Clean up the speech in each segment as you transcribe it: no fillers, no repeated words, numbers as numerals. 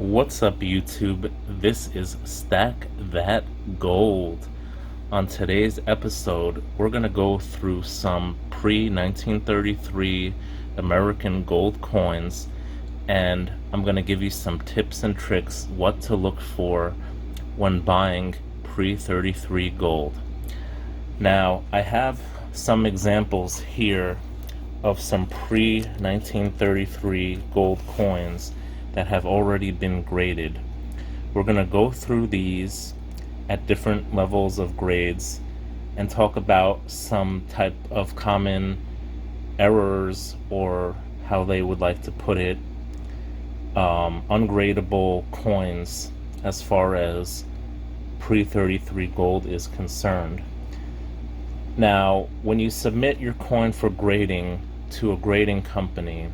What's up, YouTube? This is Stack That Gold. On today's episode, we're going to go through some pre-1933 American gold coins, and I'm going to give you some tips and tricks what to look for when buying pre-33 gold. Now, I have some examples here of some pre-1933 gold coins that have already been graded. We're going to go through these at different levels of grades and talk about some type of common errors, or how they would like to put it, ungradable coins as far as pre-33 gold is concerned. Now, when you submit your coin for grading to a grading company,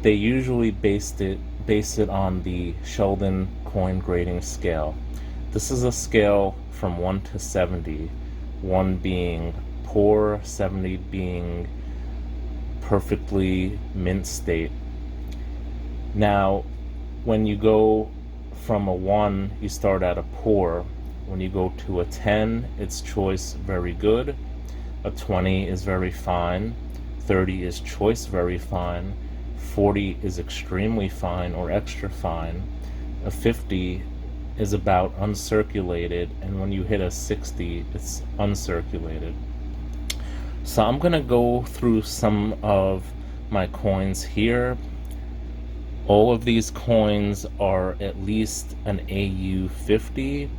they usually base it on the Sheldon coin grading scale. This is a scale from 1 to 70, 1 being poor, 70 being perfectly mint state. Now, when you go from a 1, you start at a poor. When you go to a 10, it's choice very good. A 20 is very fine. 30 is choice very fine. 40 is extremely fine or extra fine. A 50 is about uncirculated, and when you hit a 60, it's uncirculated. So I'm going to go through some of my coins here. All of these coins are at least an AU 50.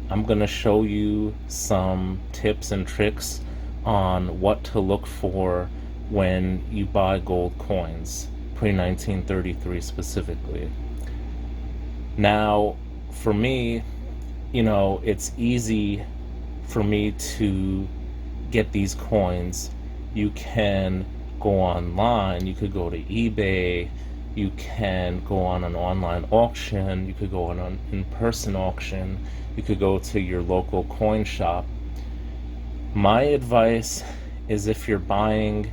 I'm going to show you some tips and tricks on what to look for when you buy gold coins, pre-1933 specifically. Now, for me, it's easy for me to get these coins. You can go online, you could go to eBay, you can go on an online auction, you could go on an in-person auction, you could go to your local coin shop. My advice is, if you're buying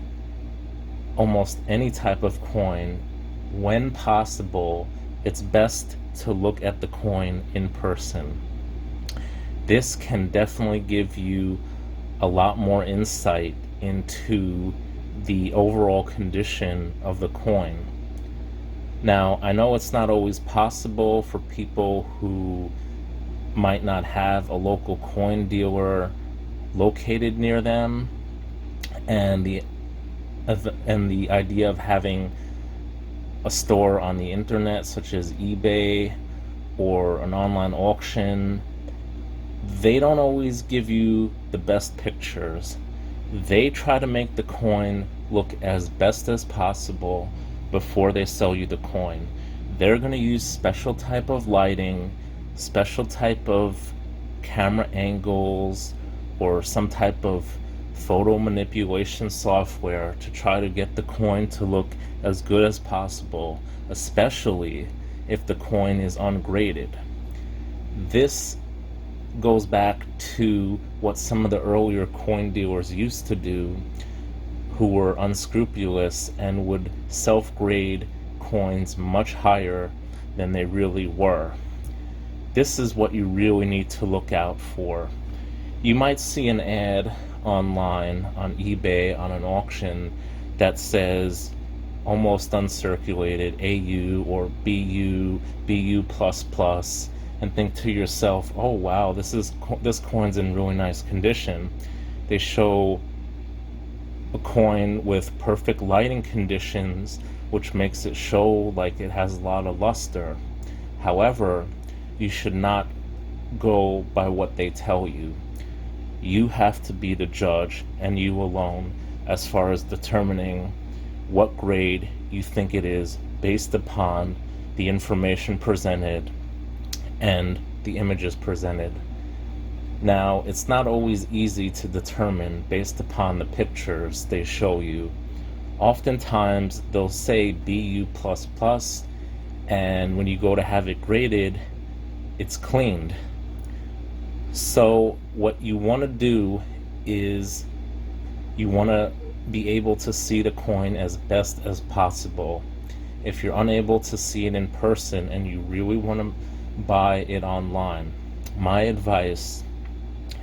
almost any type of coin, when possible, it's best to look at the coin in person. This can definitely give you a lot more insight into the overall condition of the coin. Now, I know it's not always possible for people who might not have a local coin dealer located near them, and the idea of having a store on the internet such as eBay or an online auction, they don't always give you the best pictures. They try to make the coin look as best as possible before they sell you the coin. They're going to use special type of lighting, special type of camera angles, or some type of photo manipulation software to try to get the coin to look as good as possible, especially if the coin is ungraded. This goes back to what some of the earlier coin dealers used to do, who were unscrupulous and would self-grade coins much higher than they really were. This is what you really need to look out for. You might see an ad online, on eBay, on an auction, that says almost uncirculated, AU or BU, BU++, and think to yourself, oh wow, this coin's in really nice condition. They show a coin with perfect lighting conditions, which makes it show like it has a lot of luster. However, you should not go by what they tell you. You have to be the judge, and you alone, as far as determining what grade you think it is based upon the information presented and the images presented. Now, it's not always easy to determine based upon the pictures they show you. Oftentimes, they'll say BU++, and when you go to have it graded, it's cleaned. So what you want to do is you want to be able to see the coin as best as possible. if you're unable to see it in person and you really want to buy it online, my advice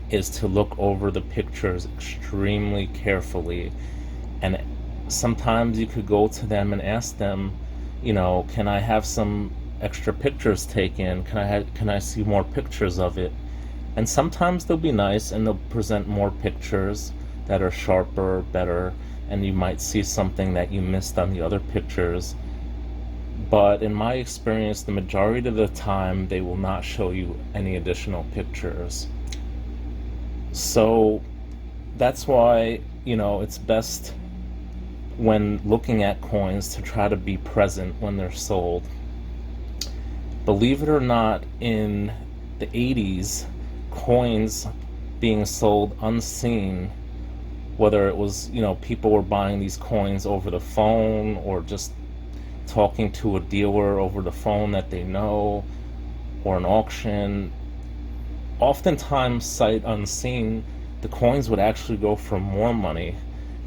is to look over the pictures extremely carefully. And sometimes you could go to them and ask them, can I have some extra pictures taken? Can I see more pictures of it? And sometimes they'll be nice and they'll present more pictures that are sharper, better, and you might see something that you missed on the other pictures. But in my experience, the majority of the time, they will not show you any additional pictures. So that's why, it's best when looking at coins to try to be present when they're sold. Believe it or not, in the 80s, coins being sold unseen, whether it was, people were buying these coins over the phone or just talking to a dealer over the phone that they know, or an auction, oftentimes sight unseen, the coins would actually go for more money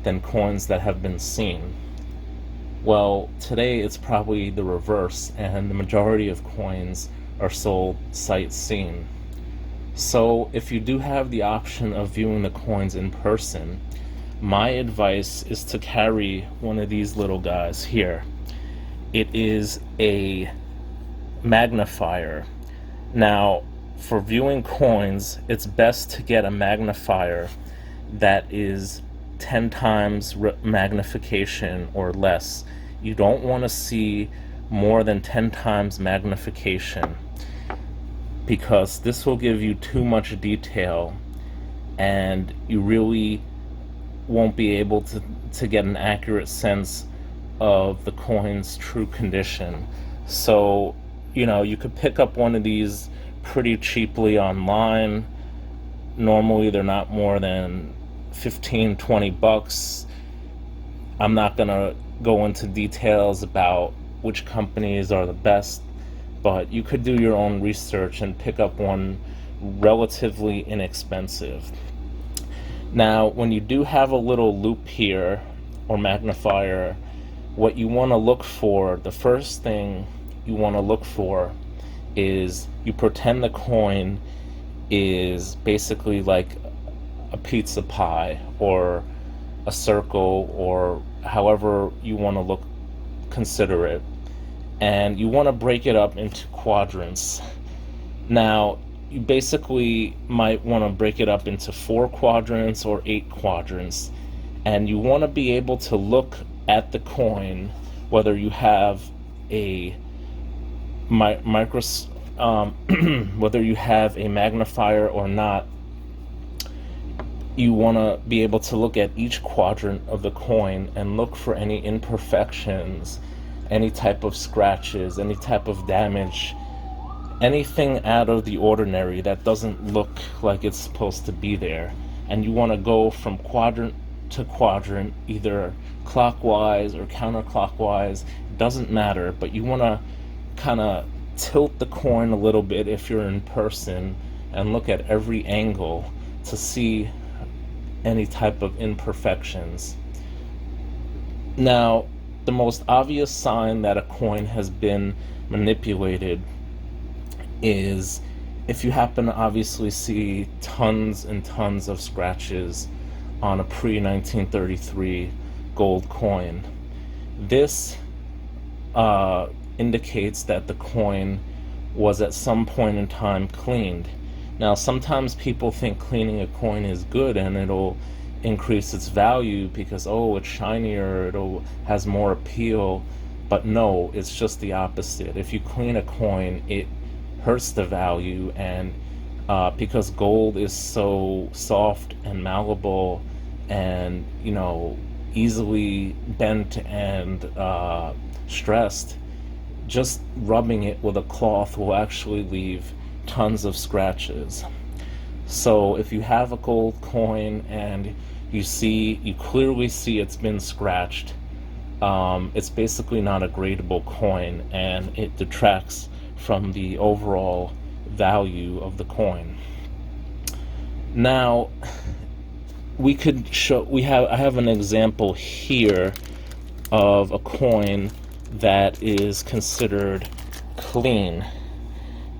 than coins that have been seen. Well, today it's probably the reverse, and the majority of coins are sold sight seen. So if you do have the option of viewing the coins in person, my advice is to carry one of these little guys here. It is a magnifier. Now, for viewing coins, it's best to get a magnifier that is 10 times magnification or less. You don't want to see more than 10 times magnification, because this will give you too much detail and you really won't be able to get an accurate sense of the coin's true condition. So, you could pick up one of these pretty cheaply online. Normally they're not more than $15-20. I'm not gonna go into details about which companies are the best, but you could do your own research and pick up one relatively inexpensive. Now, when you do have a little loop here or magnifier, what you want to look for, the first thing you want to look for is you pretend the coin is basically like a pizza pie or a circle, or however you want to consider it, and you want to break it up into quadrants. Now, you basically might want to break it up into 4 quadrants or 8 quadrants, and you want to be able to look at the coin, whether you have a whether you have a magnifier or not. You want to be able to look at each quadrant of the coin and look for any imperfections, any type of scratches, any type of damage, anything out of the ordinary that doesn't look like it's supposed to be there. And you want to go from quadrant to quadrant, either clockwise or counterclockwise, doesn't matter, but you want to kind of tilt the coin a little bit if you're in person and look at every angle to see any type of imperfections. Now, the most obvious sign that a coin has been manipulated is if you happen to obviously see tons and tons of scratches on a pre-1933 gold coin. This indicates that the coin was at some point in time cleaned. Now, sometimes people think cleaning a coin is good and it'll increase its value because, it's shinier, it has more appeal. But no, it's just the opposite. If you clean a coin, it hurts the value, and because gold is so soft and malleable and, easily bent and stressed, just rubbing it with a cloth will actually leave tons of scratches. So if you have a gold coin and you clearly see it's been scratched, it's basically not a gradable coin, and it detracts from the overall value of the coin. Now, I have an example here of a coin that is considered clean.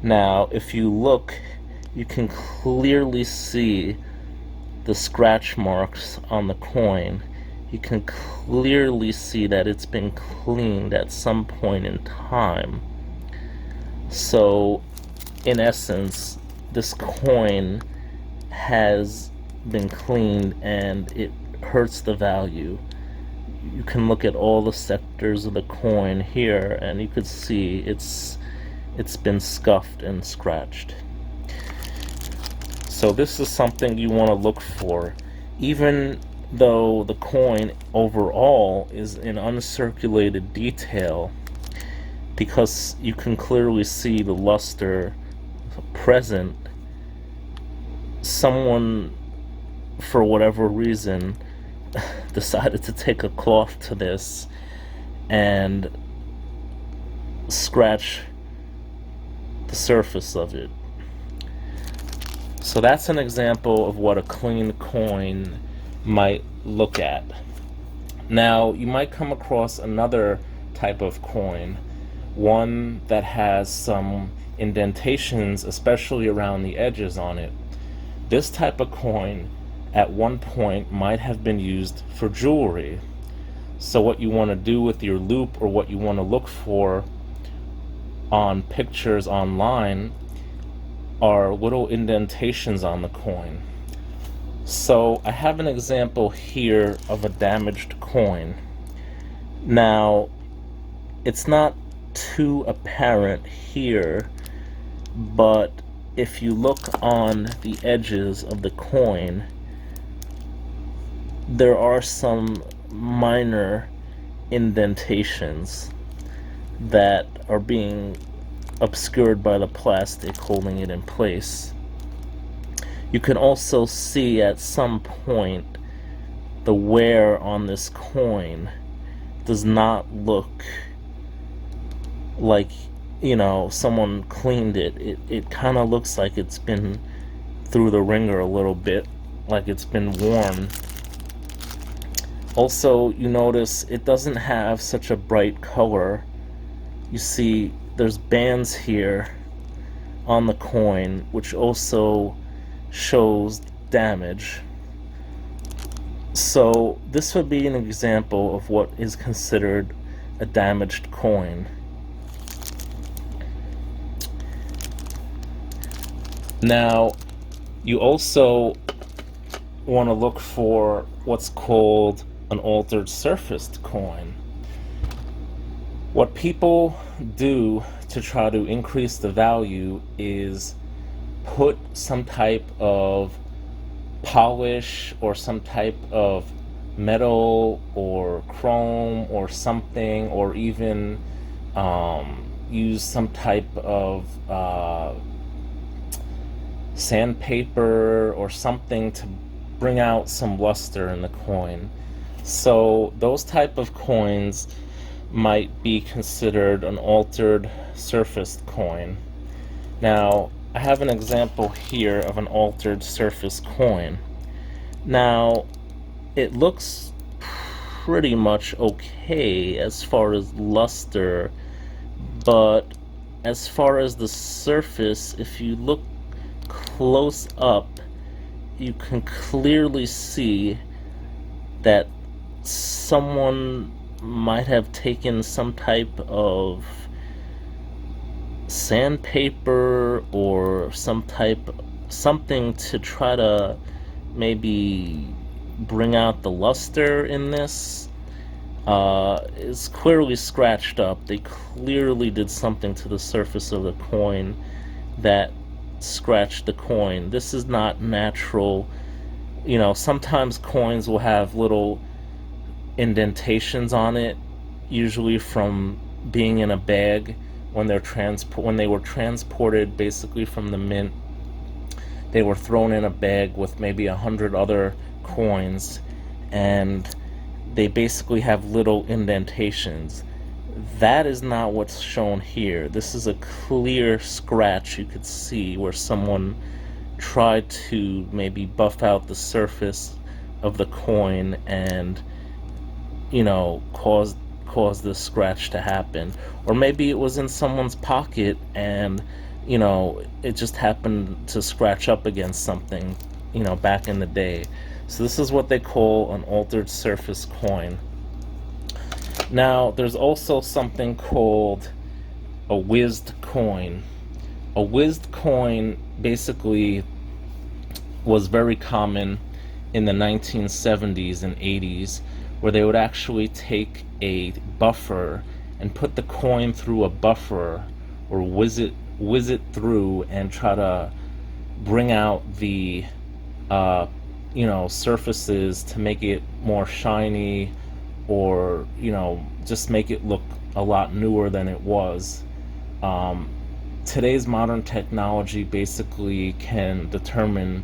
Now, if you look, you can clearly see the scratch marks on the coin. You can clearly see that it's been cleaned at some point in time. So, in essence, this coin has been cleaned and it hurts the value. You can look at all the sectors of the coin here and you could see it's been scuffed and scratched. So this is something you want to look for, even though the coin overall is in uncirculated detail, because you can clearly see the luster present. Someone, for whatever reason, decided to take a cloth to this and scratch the surface of it. So that's an example of what a clean coin might look at. Now, you might come across another type of coin, one that has some indentations, especially around the edges on it. This type of coin at one point might have been used for jewelry. So what you want to do with your loop, or what you want to look for on pictures online, are little indentations on the coin. So I have an example here of a damaged coin. Now, it's not too apparent here, but if you look on the edges of the coin, there are some minor indentations that are being obscured by the plastic holding it in place. You can also see at some point the wear on this coin does not look like, you know, someone cleaned it. It kind of looks like it's been through the ringer a little bit, like it's been worn. Also, you notice it doesn't have such a bright color. You see there's bands here on the coin, which also shows damage. So this would be an example of what is considered a damaged coin. Now, you also want to look for what's called an altered surfaced coin. What people do to try to increase the value is put some type of polish or some type of metal or chrome or something, or even use some type of sandpaper or something to bring out some luster in the coin. So those type of coins might be considered an altered surfaced coin. Now, I have an example here of an altered surface coin. Now, it looks pretty much okay as far as luster, but as far as the surface, if you look close up, you can clearly see that someone might have taken some type of sandpaper or something to try to maybe bring out the luster in this. It's clearly scratched up. They clearly did something to the surface of the coin that scratched the coin. This is not natural. You know, sometimes coins will have little indentations on it, usually from being in a bag when they were transported basically from the mint. They were thrown in a bag with maybe 100 other coins, and they basically have little indentations. That is not what's shown here. This is a clear scratch you could see where someone tried to maybe buff out the surface of the coin and, you know, caused caused this scratch to happen. Or maybe it was in someone's pocket and, you know, it just happened to scratch up against something, you know, back in the day. So this is what they call an altered surface coin. Now, there's also something called a whizzed coin. A whizzed coin basically was very common in the 1970s and 80s, where they would actually take a buffer and put the coin through a buffer, or whiz it through, and try to bring out the you know, surfaces to make it more shiny, or, you know, just make it look a lot newer than it was. Today's modern technology basically can determine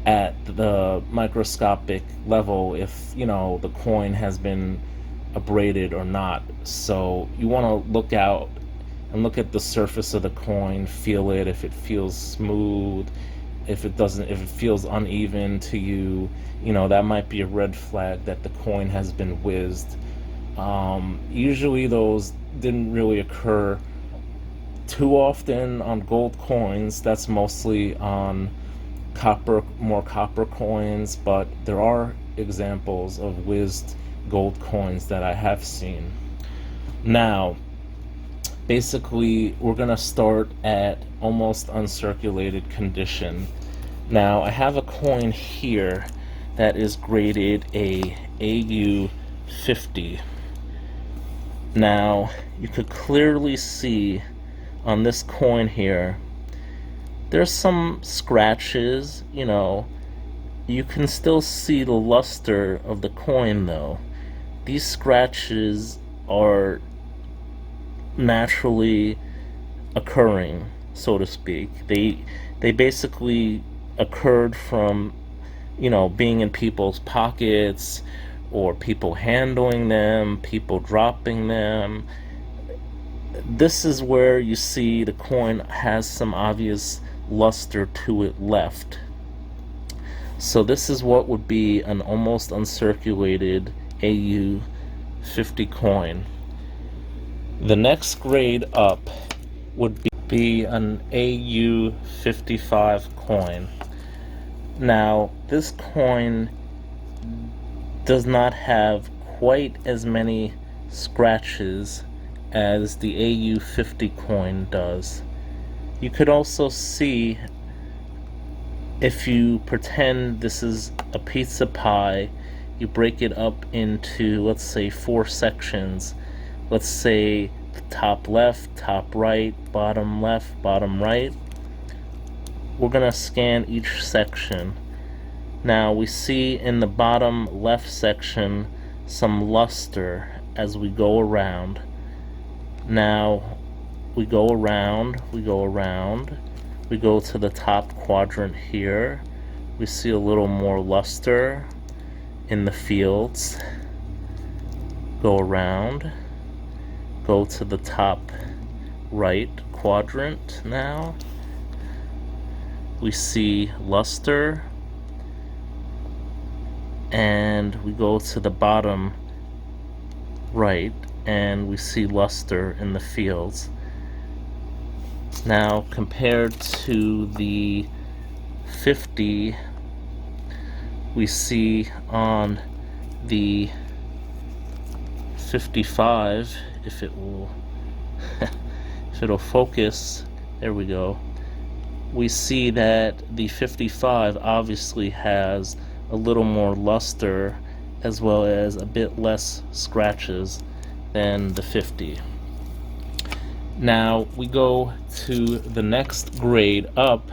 at the microscopic level if, you know, the coin has been abraded or not. So you want to look out and look at the surface of the coin, feel it, if it feels smooth, if it doesn't, if it feels uneven to you, you know, that might be a red flag that the coin has been whizzed. Usually those didn't really occur too often on gold coins. That's mostly on more copper coins, but there are examples of whizzed gold coins that I have seen. Now, basically, we're going to start at almost uncirculated condition. Now, I have a coin here that is graded a AU 50. Now, you could clearly see on this coin here, there's some scratches, you know. You can still see the luster of the coin though. These scratches are naturally occurring, so to speak. They basically occurred from, you know, being in people's pockets, or people handling them, people dropping them. This is where you see the coin has some obvious luster to it left. So this is what would be an almost uncirculated AU 50 coin. The next grade up would be an AU 55 coin. Now, this coin does not have quite as many scratches as the AU 50 coin does. You could also see, if you pretend this is a pizza pie, you break it up into, let's say, 4 sections. Let's say the top left, top right, bottom left, bottom right. We're gonna scan each section. Now we see in the bottom left section some luster as we go around. Now we go around, we go to the top quadrant here. We see a little more luster in the fields. Go around, go to the top right quadrant now. We see luster, and we go to the bottom right and we see luster in the fields. Now, compared to the 50, we see on the 55, if it will if it'll focus, there we go, we see that the 55 obviously has a little more luster as well as a bit less scratches than the 50. Now we go to the next grade up,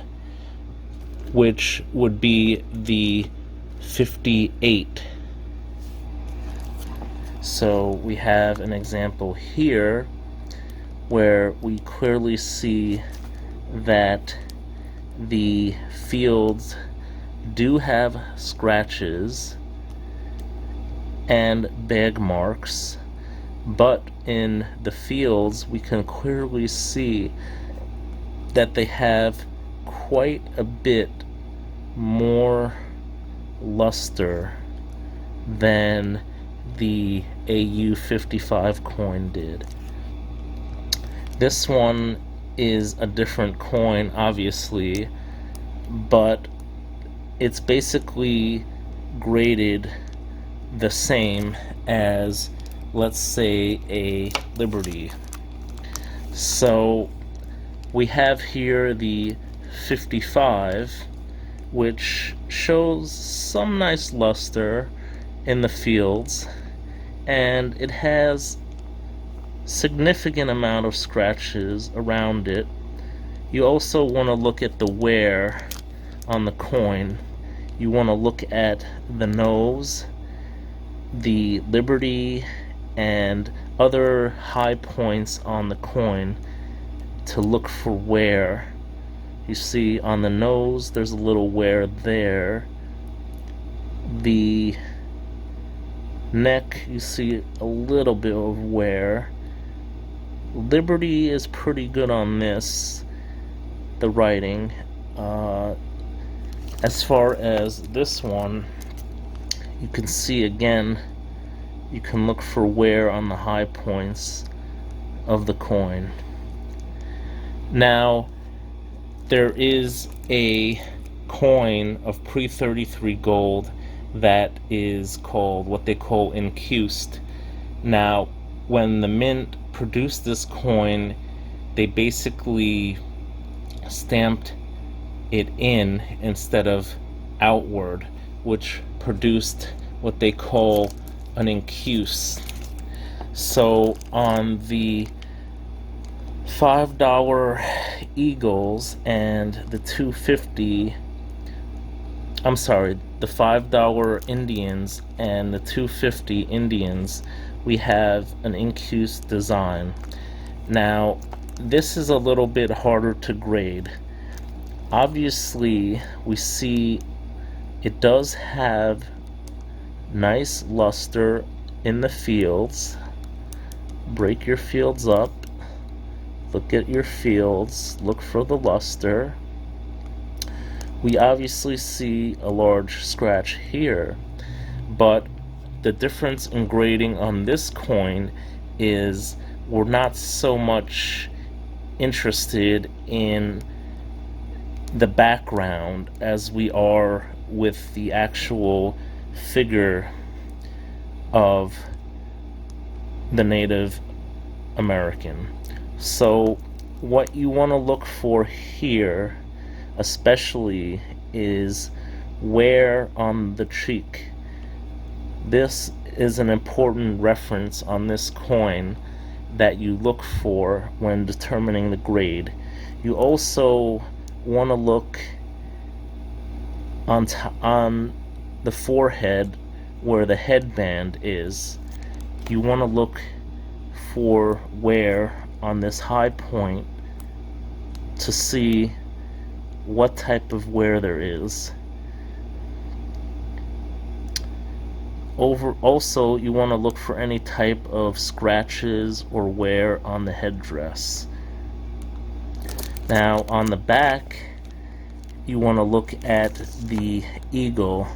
which would be the 58. So we have an example here where we clearly see that the fields do have scratches and bag marks, but in the fields we can clearly see that they have quite a bit more luster than the AU55 coin did. This one is a different coin, obviously, but it's basically graded the same as, let's say, a Liberty. So we have here the 55, which shows some nice luster in the fields, and it has significant amount of scratches around it. You also want to look at the wear on the coin. You want to look at the nose, the Liberty, and other high points on the coin to look for wear. You see on the nose there's a little wear there. The neck, you see a little bit of wear. Liberty is pretty good on this, the writing. As far as this one, you can see again, you can look for wear on the high points of the coin. Now, there is a coin of pre-33 gold that is called, what they call incused. Now, when the mint produced this coin, they basically stamped it in instead of outward, which produced what they call an incuse. So on the $5 Eagles and the $2.50, I'm sorry, the $5 Indians and the $2.50 Indians, we have an incuse design. Now, this is a little bit harder to grade. Obviously, we see it does have nice luster in the fields. Break your fields up. Look at your fields. Look for the luster. We obviously see a large scratch here, but the difference in grading on this coin is we're not so much interested in the background as we are with the actual figure of the Native American. So what you want to look for here especially is wear on the cheek. This is an important reference on this coin that you look for when determining the grade. You also want to look on the forehead where the headband is. You want to look for wear on this high point to see what type of wear there is. Also, you want to look for any type of scratches or wear on the headdress. Now, on the back, you want to look at the eagle.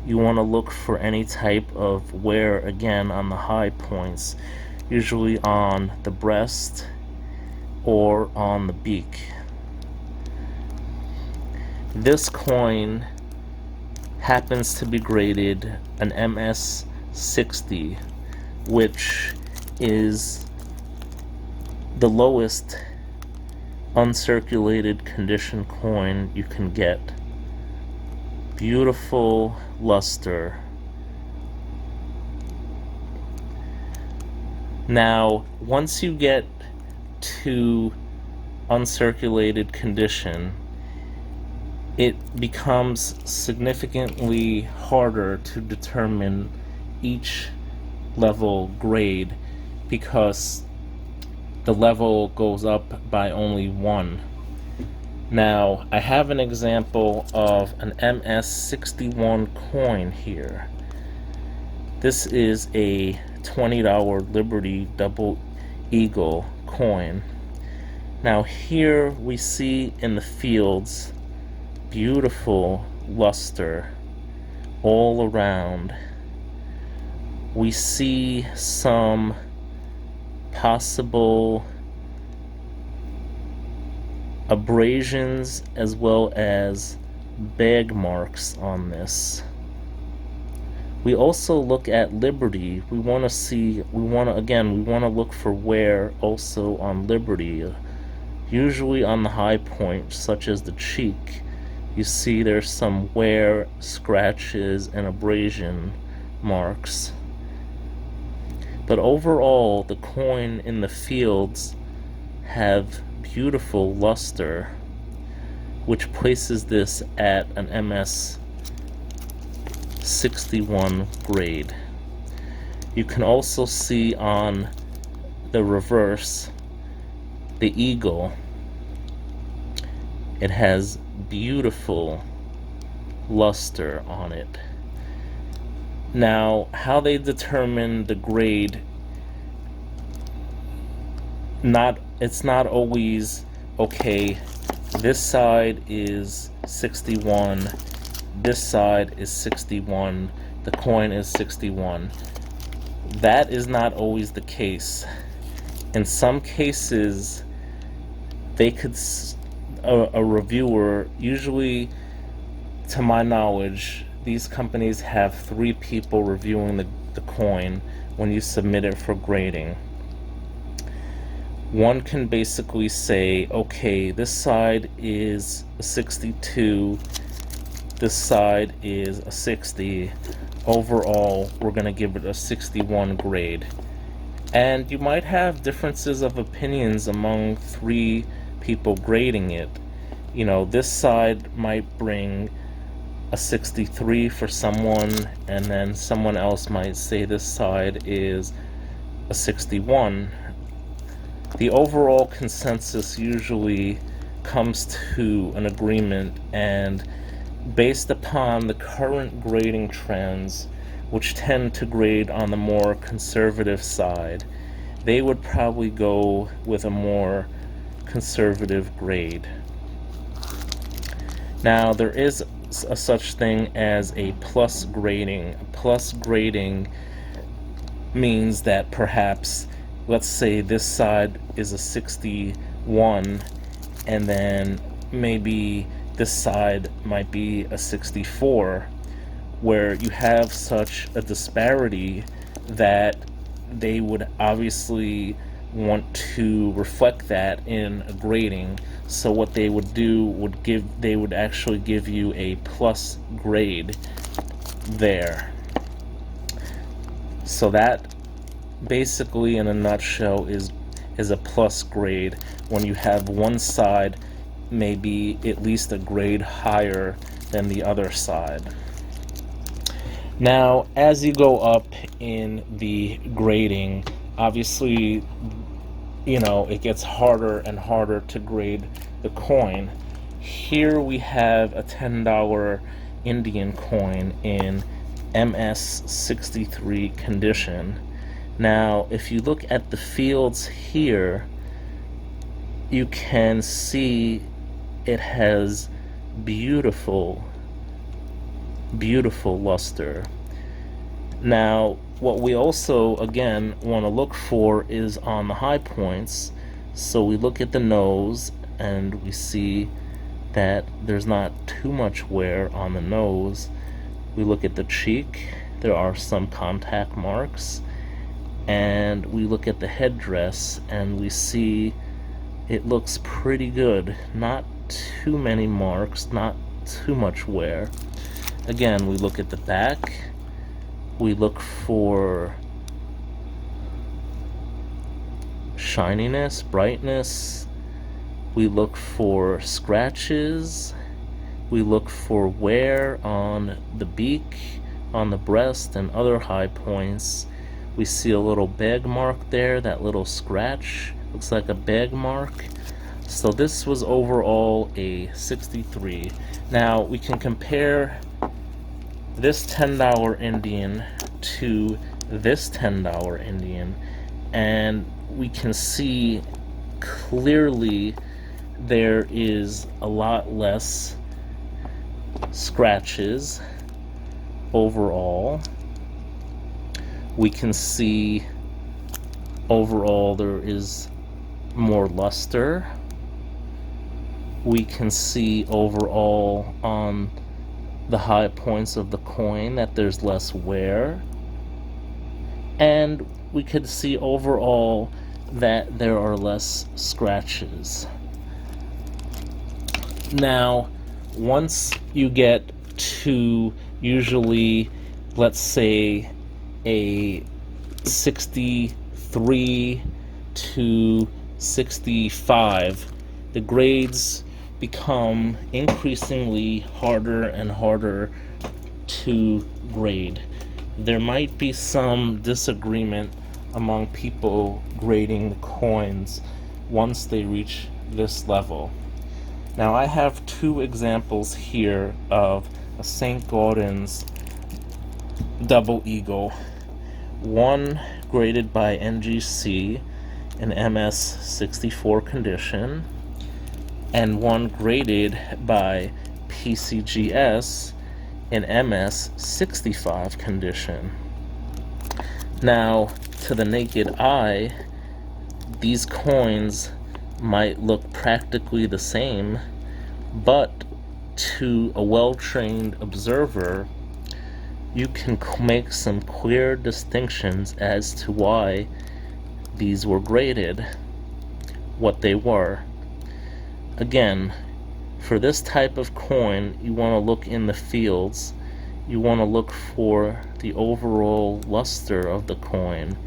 You want to look for any type of wear, again, on the high points, usually on the breast or on the beak. This coin happens to be graded an MS-60, which is the lowest uncirculated condition coin you can get. Beautiful luster. Now, once you get to uncirculated condition, it becomes significantly harder to determine each level grade because the level goes up by only one. Now, I have an example of an MS-61 coin here. This is a $20 Liberty Double Eagle coin. Now here we see in the fields beautiful luster all around. we see some possible abrasions as well as bag marks on this. We also look at liberty. We want to look for wear also on liberty. Usually on the high point, such as the cheek, you see there's some wear, scratches, and abrasion marks. But overall, the coin in the fields have beautiful luster, which places this at an MS 61 grade. You can also see on the reverse, the eagle, it has beautiful luster on it. Now, how they determine the grade, it's not always, okay, this side is 61, this side is 61, the coin is 61. That is not always the case. In some cases, they could, a reviewer, usually, to my knowledge, these companies have 3 people reviewing the coin when you submit it for grading. One can basically say, okay, this side is a 62, this side is a 60, overall we're going to give it a 61 grade. And you might have differences of opinions among 3 people grading it. You know, this side might bring a 63 for someone, and then someone else might say this side is a 61. The overall consensus usually comes to an agreement, and based upon the current grading trends, which tend to grade on the more conservative side, they would probably go with a more conservative grade. Now, there is a such thing as a plus grading. A plus grading means that perhaps, let's say this side is a 61, and then maybe this side might be a 64, where you have such a disparity that they would obviously want to reflect that in a grading. So what they would do they would actually give you a plus grade there. So that basically, in a nutshell, is a plus grade when you have one side maybe at least a grade higher than the other side. Now, as you go up in the grading, obviously, you know, it gets harder and harder to grade the coin. Here we have a $10 Indian coin in MS 63 condition. Now, if you look at the fields here, you can see it has beautiful luster. Now, what we also, again, want to look for is on the high points. So we look at the nose, and we see that there's not too much wear on the nose. We look at the cheek, there are some contact marks. And we look at the headdress, and we see it looks pretty good. Not too many marks, not too much wear. Again, we look at the back. We look for shininess, brightness. We look for scratches. We look for wear on the beak, on the breast, and other high points. We see a little bag mark there, that little scratch. Looks like a bag mark. So this was overall a 63. Now, we can compare this $10 Indian to this $10 Indian, and we can see clearly there is a lot less scratches overall. We can see overall there is more luster. We can see overall on the high points of the coin that there's less wear. And we could see overall that there are less scratches. Now, once you get to usually, let's say, a 63 to 65, the grades become increasingly harder and harder to grade. There might be some disagreement among people grading the coins once they reach this level. Now, I have two examples here of a St. Gaudens double eagle, one graded by NGC in MS64 condition, and one graded by PCGS in MS65 condition. Now, to the naked eye, these coins might look practically the same, but to a well-trained observer, you can make some clear distinctions as to why these were graded what they were. Again, for this type of coin, you want to look in the fields. You want to look for the overall luster of the coin.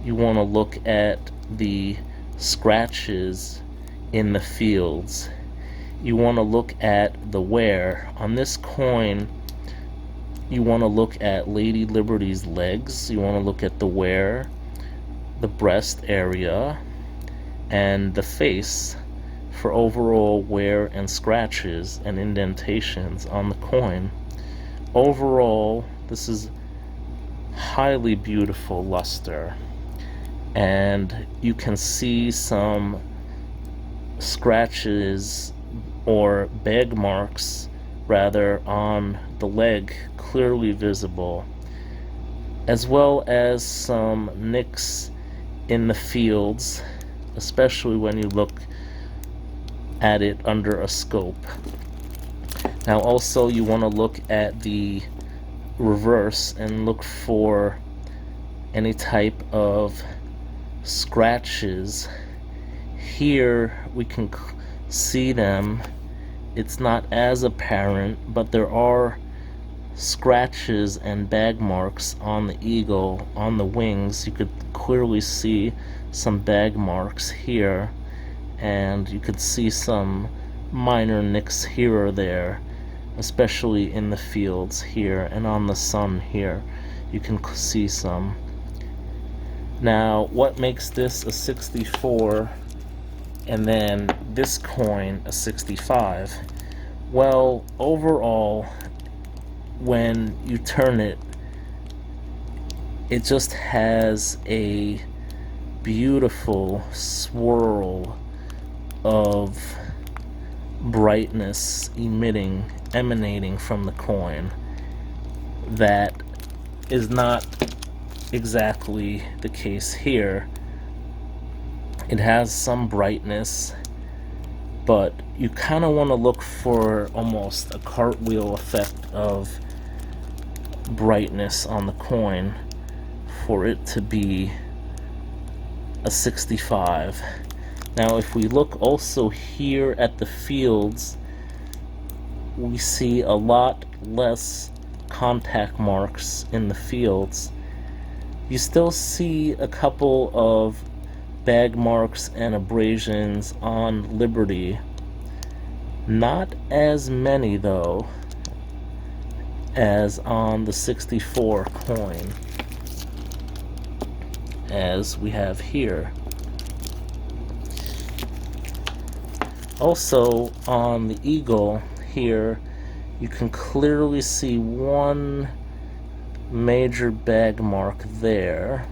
You want to look at the scratches in the fields. You want to look at the wear. On this coin, you want to look at Lady Liberty's legs. You want to look at the wear, the breast area, and the face for overall wear and scratches and indentations on the coin. Overall, this is highly beautiful luster, and you can see some scratches or bag marks rather on the leg clearly visible, as well as some nicks in the fields, especially when you look at it under a scope. Now also you want to look at the reverse and look for any type of scratches. Here we can see them. It's not as apparent, but there are scratches and bag marks on the eagle, on the wings. You could clearly see some bag marks here, and you could see some minor nicks here or there, especially in the fields here and on the sun here. You can see some. Now, what makes this a 64 and then this coin a 65? Well, overall, when you turn it, it just has a beautiful swirl of brightness emanating from the coin that is not exactly the case here. It has some brightness, but you kind of want to look for almost a cartwheel effect of brightness on the coin for it to be a 65. Now, if we look also here at the fields, we see a lot less contact marks in the fields. You still see a couple of bag marks and abrasions on Liberty. Not as many, though, as on the 64 coin, as we have here. Also, on the eagle here, you can clearly see one major bag mark there,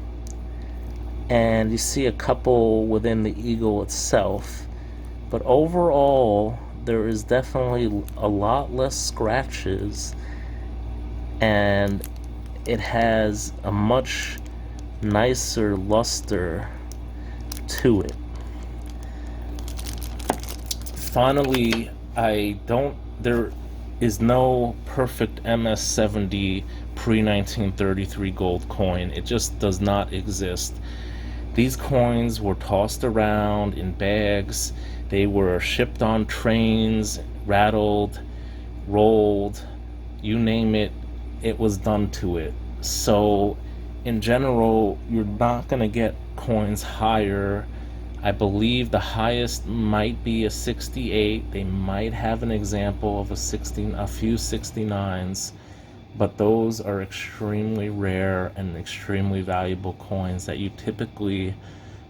and you see a couple within the eagle itself, but overall there is definitely a lot less scratches, and it has a much nicer luster to it. Finally, there is no perfect MS-70 pre-1933 gold coin. It just does not exist. These coins were tossed around in bags. They were shipped on trains, rattled, rolled, you name it, it was done to it. So in general, you're not going to get coins higher. I believe the highest might be a 68. They might have an example of a few 69s, but those are extremely rare and extremely valuable coins that you typically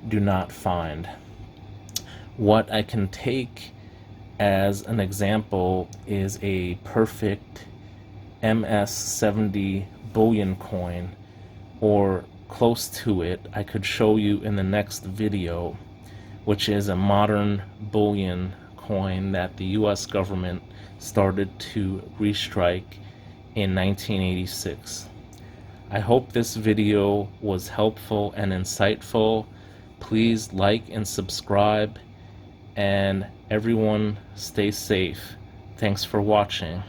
do not find. What I can take as an example is a perfect MS-70 bullion coin, or close to it. I could show you in the next video, which is a modern bullion coin that the US government started to restrike in 1986. I hope this video was helpful and insightful. Please like and subscribe, and everyone stay safe. Thanks for watching.